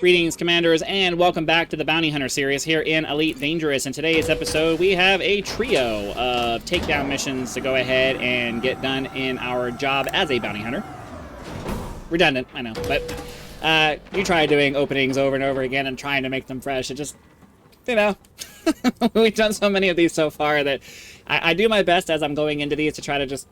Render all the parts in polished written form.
Greetings, Commanders, and welcome back to the Bounty Hunter series here in Elite Dangerous. In today's episode, we have a trio of takedown missions to go ahead and get done in our job as a Bounty Hunter. Redundant, I know, but you try doing openings over and over again and trying to make them fresh. It just, you know, we've done so many of these so far that I do my best as I'm going into these to try to just,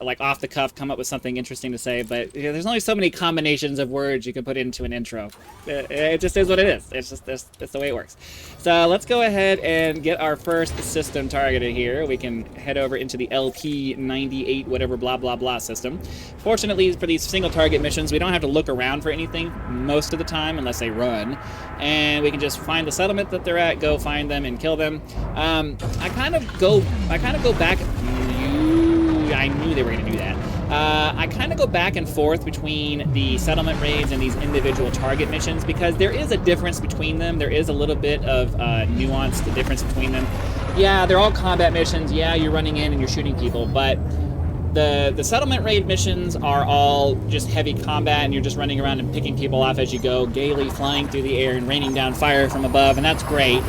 like, off the cuff, come up with something interesting to say, but you know, there's only so many combinations of words you can put into an intro. It just is what it is. It's just that's the way it works. So let's go ahead and get our first system targeted here. We can head over into the LP98 whatever blah blah blah system. Fortunately for these single target missions, we don't have to look around for anything most of the time unless they run, and we can just find the settlement that they're at, go find them and kill them. I kind of go back. I knew they were going to do that. I kind of go back and forth between the settlement raids and these individual target missions because there is a difference between them. There is a little bit of nuance, the difference between them. Yeah, they're all combat missions. Yeah, you're running in and you're shooting people, but the settlement raid missions are all just heavy combat, and you're just running around and picking people off as you go, gaily flying through the air and raining down fire from above, and that's great.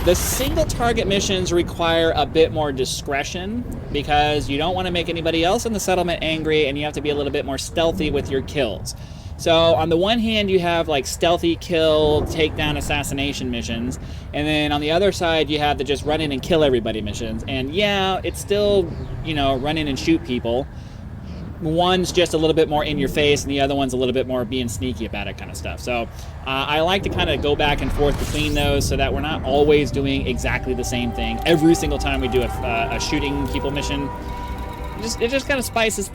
The single target missions require a bit more discretion because you don't want to make anybody else in the settlement angry, and you have to be a little bit more stealthy with your kills. So on the one hand, you have like stealthy kill, takedown, assassination missions, and then on the other side, you have the just run in and kill everybody missions. And yeah, it's still, you know, run in and shoot people. One's just a little bit more in your face, and the other one's a little bit more being sneaky about it kind of stuff. So I like to kind of go back and forth between those so that we're not always doing exactly the same thing every single time we do a shooting people mission. It just kind of spices.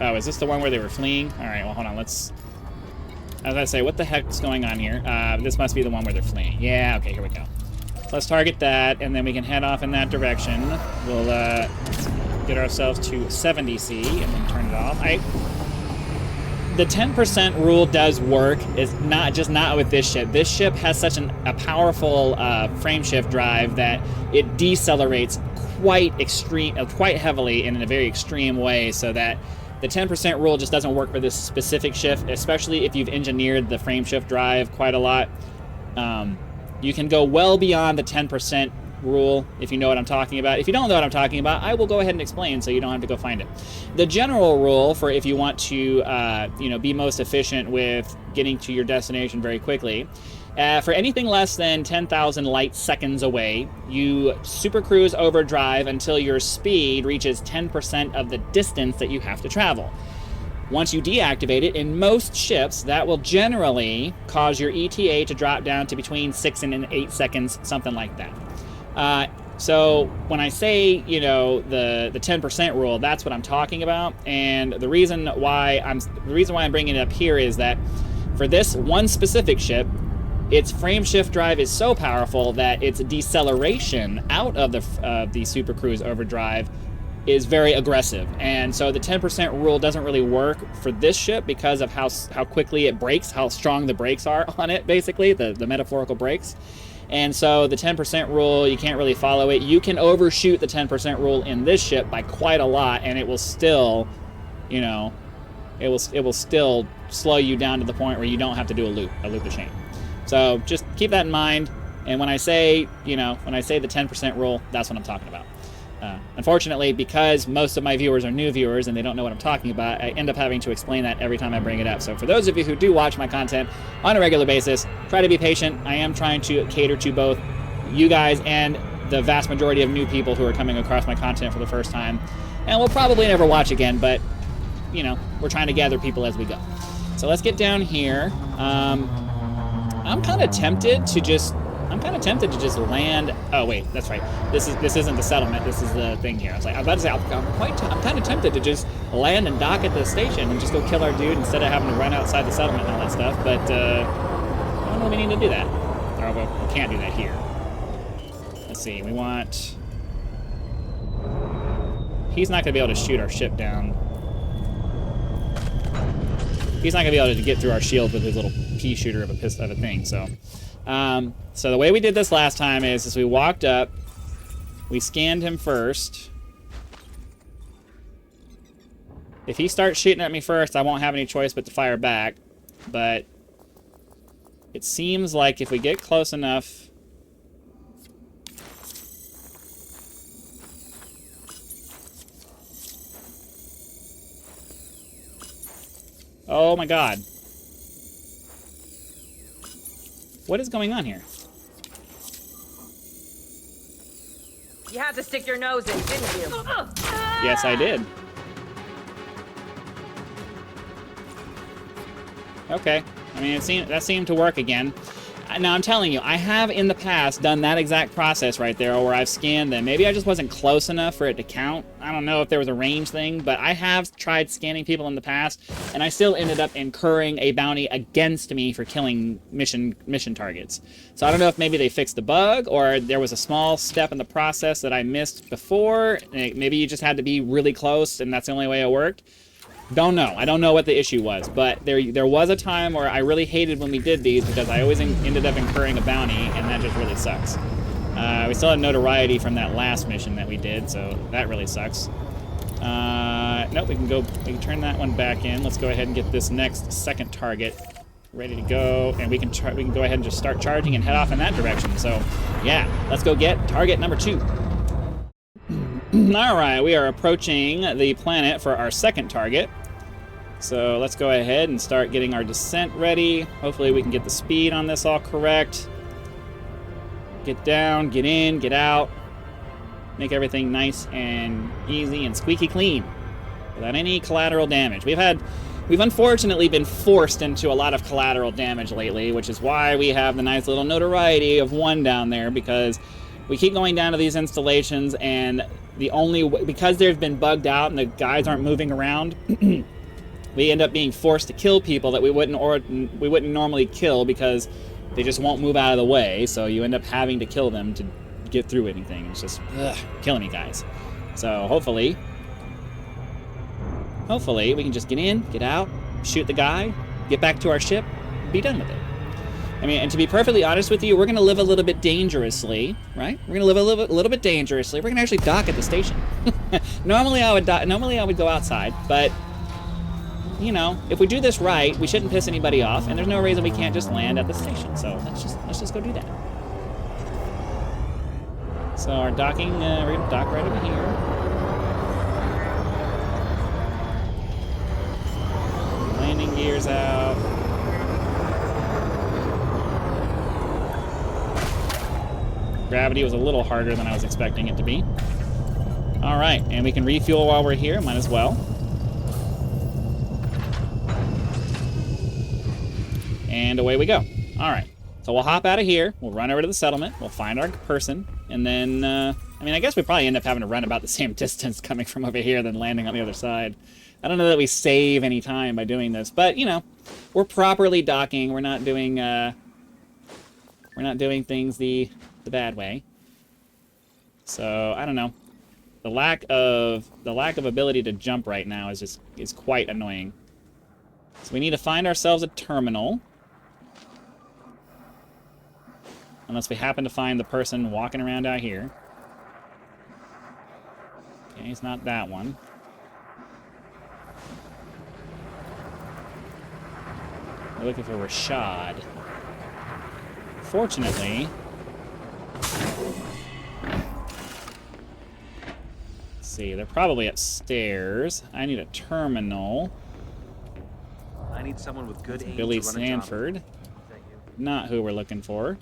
Oh, is this the one where they were fleeing? All right, well, hold on. Let's. I was gonna say, what the heck's going on here? This must be the one where they're fleeing. Yeah. Okay, here we go. Let's target that, and then we can head off in that direction. We'll get ourselves to 70C and then turn it off. The 10% rule does work. It's not with this ship. This ship has such a powerful frame shift drive that it decelerates quite heavily in a very extreme way, so that the 10% rule just doesn't work for this specific ship, especially if you've engineered the frame shift drive quite a lot. You can go well beyond the 10% rule if you know what I'm talking about. If you don't know what I'm talking about, I will go ahead and explain so you don't have to go find it. The general rule for if you want to be most efficient with getting to your destination very quickly, for anything less than 10,000 light seconds away, you super cruise overdrive until your speed reaches 10% of the distance that you have to travel. Once you deactivate it, in most ships, that will generally cause your ETA to drop down to between 6 and 8 seconds, something like that. So when I say, you know, the 10% rule, that's what I'm talking about. And the reason why I'm bringing it up here is that for this one specific ship, its frame shift drive is so powerful that its deceleration out of the Super Cruise overdrive is very aggressive, and so the 10% rule doesn't really work for this ship because of how quickly it brakes, how strong the brakes are on it, basically the metaphorical brakes. And so the 10% rule, you can't really follow it. You can overshoot the 10% rule in this ship by quite a lot, and it will still, you know, it will still slow you down to the point where you don't have to do a loop of chain. So just keep that in mind. And when I say the 10% rule, that's what I'm talking about. Unfortunately, because most of my viewers are new viewers and they don't know what I'm talking about, I end up having to explain that every time I bring it up. So for those of you who do watch my content on a regular basis, try to be patient. I am trying to cater to both you guys and the vast majority of new people who are coming across my content for the first time. And we'll probably never watch again, but, you know, we're trying to gather people as we go. So let's get down here. I'm kind of tempted to just land. Oh wait, that's right. This isn't the settlement. This is the thing here. I was about to say I'm kind of tempted to just land and dock at the station and just go kill our dude instead of having to run outside the settlement and all that stuff. But I don't know if we need to do that. Or we can't do that here. Let's see. We want. He's not going to be able to shoot our ship down. He's not going to be able to get through our shield with his little pea shooter of a thing. So the way we did this last time is we walked up, we scanned him first, If he starts shooting at me first, I won't have any choice but to fire back. But it seems like if we get close enough... Oh my god. What is going on here? You had to stick your nose in, didn't you? Yes, I did. Okay. I mean, that seemed to work again. Now, I'm telling you, I have in the past done that exact process right there where I've scanned them. Maybe I just wasn't close enough for it to count. I don't know if there was a range thing, but I have tried scanning people in the past, and I still ended up incurring a bounty against me for killing mission targets. So I don't know if maybe they fixed the bug, or there was a small step in the process that I missed before. Maybe you just had to be really close, and that's the only way it worked. Don't know. I don't know what the issue was, but there was a time where I really hated when we did these because I always ended up incurring a bounty, and that just really sucks. We still have notoriety from that last mission that we did, so that really sucks. Nope, we can turn that one back in. Let's go ahead and get this next second target ready to go, and we can go ahead and just start charging and head off in that direction. So, yeah, let's go get target number 2. Alright, we are approaching the planet for our second target. So let's go ahead and start getting our descent ready. Hopefully we can get the speed on this all correct. Get down, get in, get out. Make everything nice and easy and squeaky clean without any collateral damage. We've unfortunately been forced into a lot of collateral damage lately, which is why we have the nice little notoriety of 1 down there, because we keep going down to these installations, and because they've been bugged out and the guys aren't moving around, we end up being forced to kill people that we wouldn't normally kill because they just won't move out of the way. So you end up having to kill them to get through anything. It's just killing me, guys. So hopefully we can just get in, get out, shoot the guy, get back to our ship, be done with it. I mean, and to be perfectly honest with you, we're going to live a little bit dangerously, right? We're going to live a little bit dangerously. We're going to actually dock at the station. Normally I would go outside, but you know, if we do this right, we shouldn't piss anybody off, and there's no reason we can't just land at the station. So let's just go do that. So our docking, we're gonna dock right over here. Landing gears out. Gravity was a little harder than I was expecting it to be. All right, and we can refuel while we're here. Might as well. And away we go. All right. So we'll hop out of here. We'll run over to the settlement. We'll find our person. And then, I mean, I guess we probably end up having to run about the same distance coming from over here than landing on the other side. I don't know that we save any time by doing this. But, you know, we're properly docking. We're not doing things the bad way. So, I don't know. The lack of ability to jump right now is quite annoying. So we need to find ourselves a terminal. Unless we happen to find the person walking around out here. Okay, it's not that one. We're looking for Rashad. Fortunately... Let's see, they're probably upstairs. I need a terminal. I need someone with good aim Billy to run Sanford. Not who we're looking for.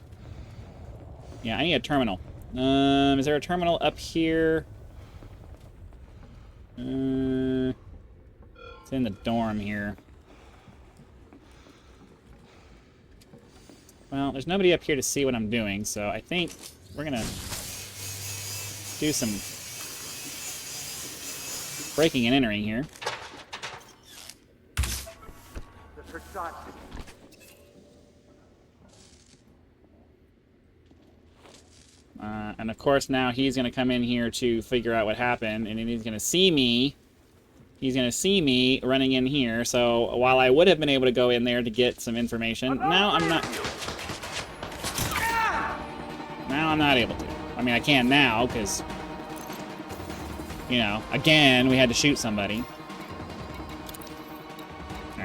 Yeah, I need a terminal. Is there a terminal up here? It's in the dorm here. Well, there's nobody up here to see what I'm doing, so I think we're gonna do some breaking and entering here. And of course now he's going to come in here to figure out what happened, and then he's going to see me. He's going to see me running in here, so while I would have been able to go in there to get some information, now I'm not... Now I'm not able to. I mean, I can now, because, you know, again, we had to shoot somebody.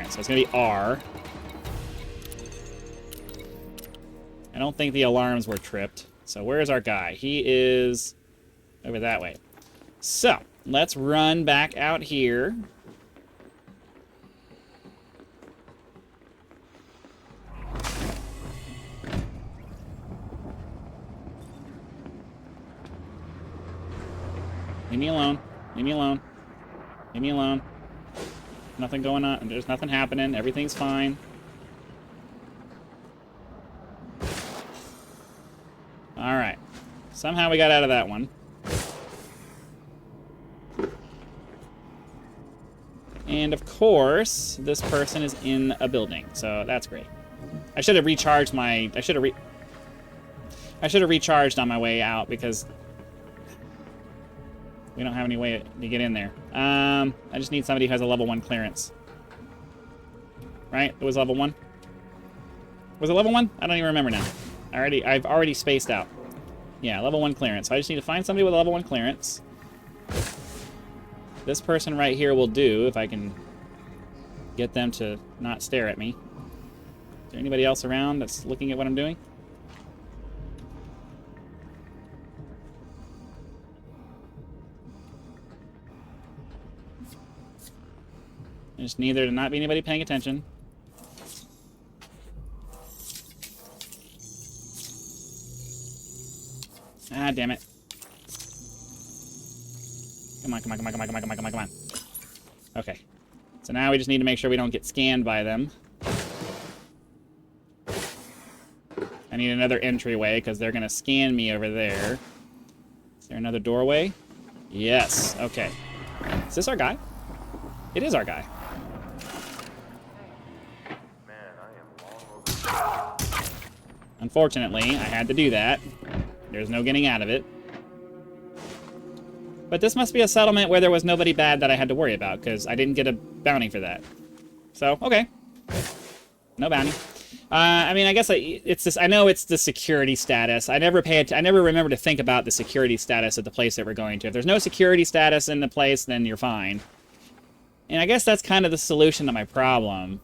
Alright, so it's going to be R. I don't think the alarms were tripped. So where's our guy? He is over that way. So, let's run back out here. Leave me alone. Leave me alone. Leave me alone. Nothing going on. There's nothing happening. Everything's fine. Alright. Somehow we got out of that one. And of course, this person is in a building, so that's great. I should have recharged my... I should have recharged on my way out because we don't have any way to get in there. I just need somebody who has a level 1 clearance. Right? It was level 1? Was it level 1? I don't even remember now. I've already spaced out. Yeah, level 1 clearance. So I just need to find somebody with a level 1 clearance. This person right here will do, if I can get them to not stare at me. Is there anybody else around that's looking at what I'm doing? I just need there to not be anybody paying attention. Ah, damn it. Come on, come on, come on, come on, come on, come on, come on, come on. Okay. So now we just need to make sure we don't get scanned by them. I need another entryway because they're going to scan me over there. Is there another doorway? Yes. Okay. Is this our guy? It is our guy. Unfortunately, I had to do that. There's no getting out of it. But this must be a settlement where there was nobody bad that I had to worry about, because I didn't get a bounty for that. So, okay. No bounty. I mean, I guess it's this. I know it's the security status. I never remember to think about the security status of the place that we're going to. If there's no security status in the place, then you're fine. And I guess that's kind of the solution to my problem.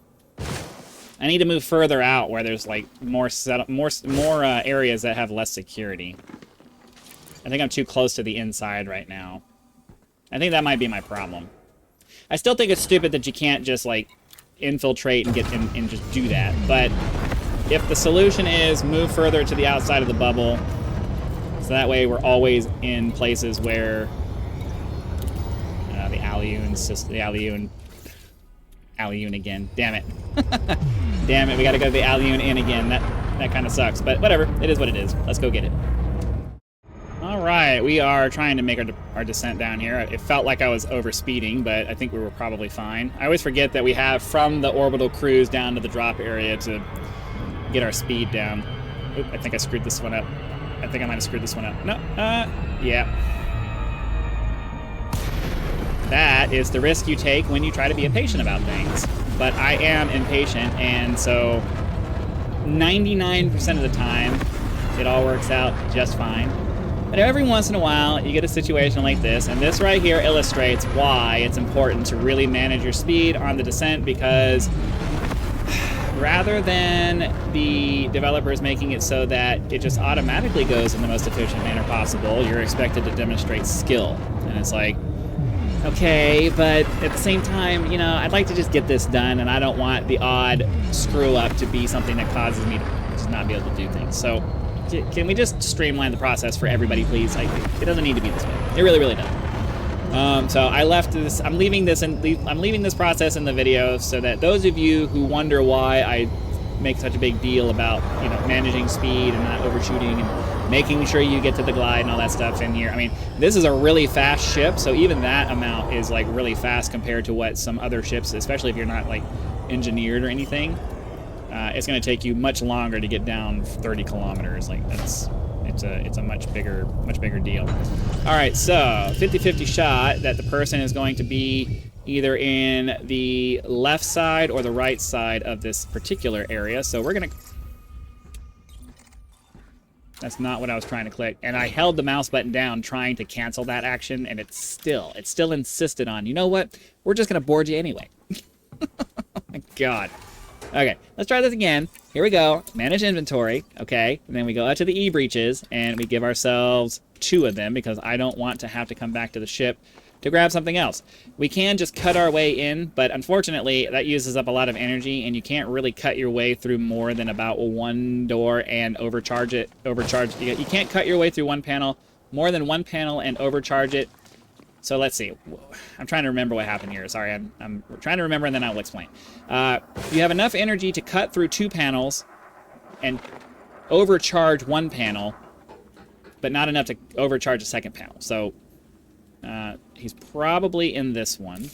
I need to move further out where there's like more areas that have less security. I think I'm too close to the inside right now. I think that might be my problem. I still think it's stupid that you can't just like infiltrate and get in and just do that. But if the solution is move further to the outside of the bubble, so that way we're always in places where the Alioun again. Damn it. Damn it, we gotta go to the Alioun Inn again. That kind of sucks, but whatever. It is what it is. Let's go get it. Alright, we are trying to make our descent down here. It felt like I was overspeeding, but I think we were probably fine. I always forget that we have from the orbital cruise down to the drop area to get our speed down. Oop, I think I screwed this one up. I think I might have screwed this one up. No, yeah. That is the risk you take when you try to be impatient about things. But I am impatient, and so 99% of the time, it all works out just fine. But every once in a while, you get a situation like this, and this right here illustrates why it's important to really manage your speed on the descent, because rather than the developers making it so that it just automatically goes in the most efficient manner possible, you're expected to demonstrate skill. And it's like, okay, but at the same time, you know, I'd like to just get this done, and I don't want the odd screw-up to be something that causes me to just not be able to do things. So, can we just streamline the process for everybody, please? Like, it doesn't need to be this way. It really, really doesn't. So I left this. I'm leaving this process in the video so that those of you who wonder why I make such a big deal about, you know, managing speed and not overshooting and making sure you get to the glide and all that stuff in here. I mean, this is a really fast ship, so even that amount is like really fast compared to what some other ships, especially if you're not like engineered or anything. It's going to take you much longer to get down 30 kilometers. Like it's a much bigger deal. All right, so 50-50 shot that the person is going to be either in the left side or the right side of this particular area. So we're going to... That's not what I was trying to click. And I held the mouse button down trying to cancel that action, and it still insisted on, you know what? We're just going to board you anyway. God. Okay, let's try this again. Here we go. Manage inventory. Okay, and then we go out to the E-breaches, and we give ourselves 2 of them because I don't want to have to come back to the ship to grab something else. We can just cut our way in, but unfortunately, that uses up a lot of energy, and you can't really cut your way through more than about 1 door and overcharge it. You can't cut your way through 1 panel, more than 1 panel, and overcharge it. So let's see. I'm trying to remember what happened here. Sorry, I'm trying to remember, and then I'll explain. You have enough energy to cut through 2 panels and overcharge 1 panel, but not enough to overcharge a 2nd panel. So he's probably in this one.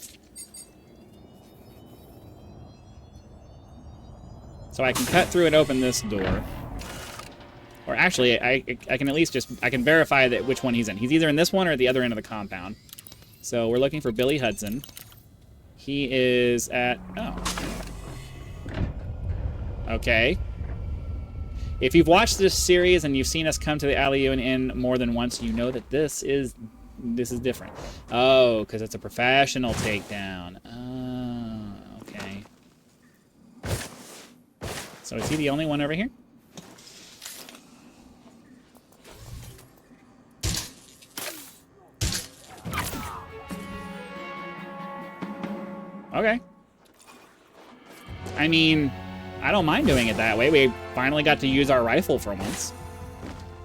So I can cut through and open this door. Or actually, I can at least I can verify that which one he's in. He's either in this one or the other end of the compound. So we're looking for Billy Hudson. He is at... Oh. Okay. If you've watched this series and you've seen us come to the Aliun Inn more than once, you know that this is different. Oh, because it's a professional takedown. Oh, okay. So is he the only one over here? Okay. I mean, I don't mind doing it that way. We finally got to use our rifle for once.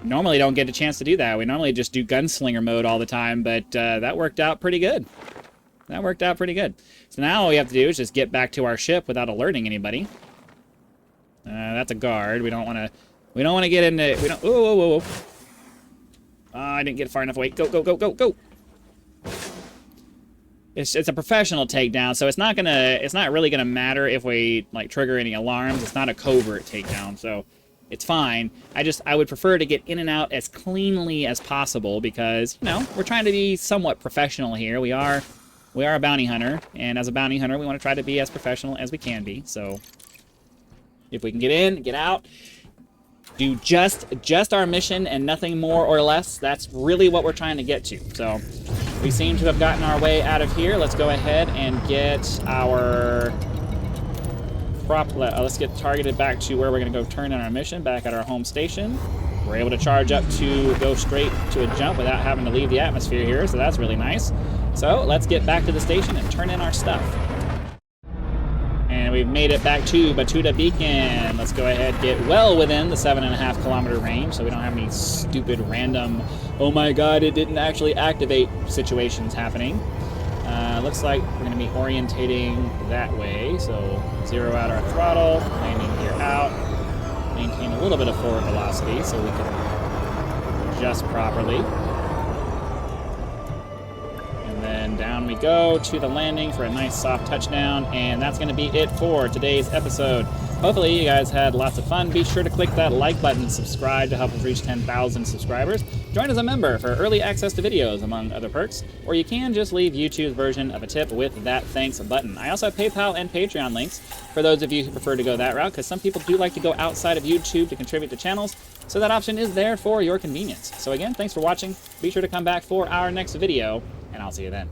Normally don't get a chance to do that. We normally just do gunslinger mode all the time, but that worked out pretty good. That worked out pretty good. So now all we have to do is just get back to our ship without alerting anybody. That's a guard. We don't want to get into... We don't... Whoa, whoa, whoa, whoa. I didn't get far enough away. Go, go, go, go, go. It's a professional takedown, so it's not really gonna matter if we like trigger any alarms. It's not a covert takedown, so it's fine. I would prefer to get in and out as cleanly as possible because, you know, we're trying to be somewhat professional here. We are a bounty hunter, and as a bounty hunter, we want to try to be as professional as we can be. So if we can get in, get out, do just our mission and nothing more or less, that's really what we're trying to get to. So we seem to have gotten our way out of here. Let's go ahead and get our let's get targeted back to where we're going to go turn in our mission, back at our home station. We're able to charge up to go straight to a jump without having to leave the atmosphere here, so that's really nice. So let's get back to the station and turn in our stuff. And we've made it back to Batuta Beacon. Let's go ahead and get well within the 7.5 kilometer range so we don't have any stupid random, oh my god, it didn't actually activate situations happening. Looks like we're going to be orientating that way. So 0 out our throttle, landing gear out, maintain a little bit of forward velocity so we can adjust properly. And then down we go to the landing for a nice soft touchdown, and that's going to be it for today's episode. Hopefully you guys had lots of fun. Be sure to click that like button, subscribe to help us reach 10,000 subscribers. Join as a member for early access to videos, among other perks, or you can just leave YouTube's version of a tip with that thanks button. I also have PayPal and Patreon links for those of you who prefer to go that route, because some people do like to go outside of YouTube to contribute to channels, so that option is there for your convenience. So again, thanks for watching. Be sure to come back for our next video, and I'll see you then.